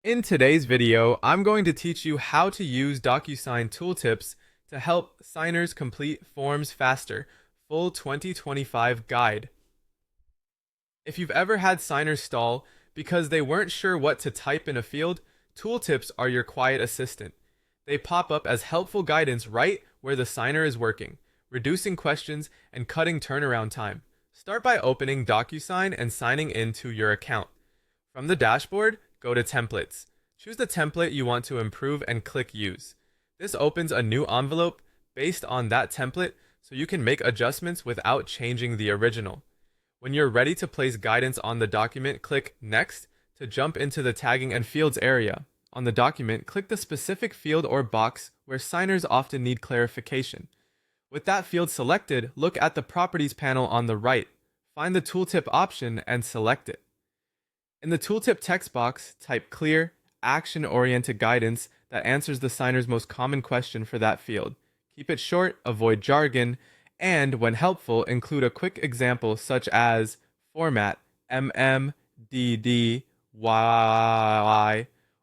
In today's video, I'm going to teach you how to use DocuSign Tooltips to help signers complete forms faster. Full 2025 guide. If you've ever had signers stall because they weren't sure what to type in a field, Tooltips are your quiet assistant. They pop up as helpful guidance right where the signer is working, reducing questions and cutting turnaround time. Start by opening DocuSign and signing into your account. From the dashboard, go to Templates. Choose the template you want to improve and click Use. This opens a new envelope based on that template so you can make adjustments without changing the original. When you're ready to place guidance on the document, click Next to jump into the tagging and fields area. On the document, click the specific field or box where signers often need clarification. With that field selected, look at the Properties panel on the right. Find the Tooltip option and select it. In the Tooltip text box, type clear, action-oriented guidance that answers the signer's most common question for that field. Keep it short, avoid jargon, and, when helpful, include a quick example such as format MMDDYY,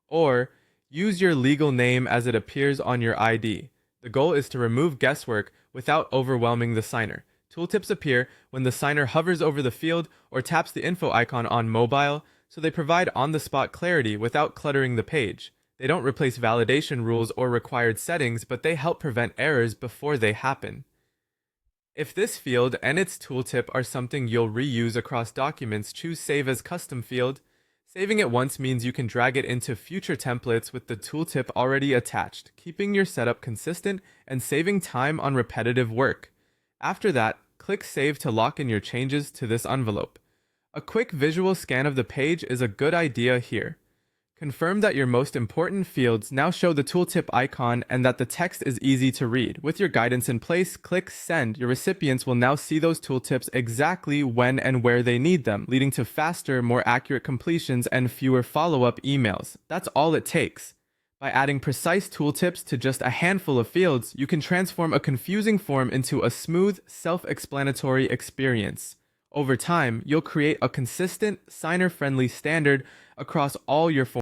or use your legal name as it appears on your ID. The goal is to remove guesswork without overwhelming the signer. Tooltips appear when the signer hovers over the field or taps the info icon on mobile, so they provide on-the-spot clarity without cluttering the page. They don't replace validation rules or required settings, but they help prevent errors before they happen. If this field and its tooltip are something you'll reuse across documents, choose Save as Custom field. Saving it once means you can drag it into future templates with the tooltip already attached, keeping your setup consistent and saving time on repetitive work. After that, click Save to lock in your changes to this envelope. A quick visual scan of the page is a good idea here. Confirm that your most important fields now show the tooltip icon and that the text is easy to read. With your guidance in place, click Send. Your recipients will now see those tooltips exactly when and where they need them, leading to faster, more accurate completions and fewer follow-up emails. That's all it takes. By adding precise tooltips to just a handful of fields, you can transform a confusing form into a smooth, self-explanatory experience. Over time, you'll create a consistent, signer-friendly standard across all your forms.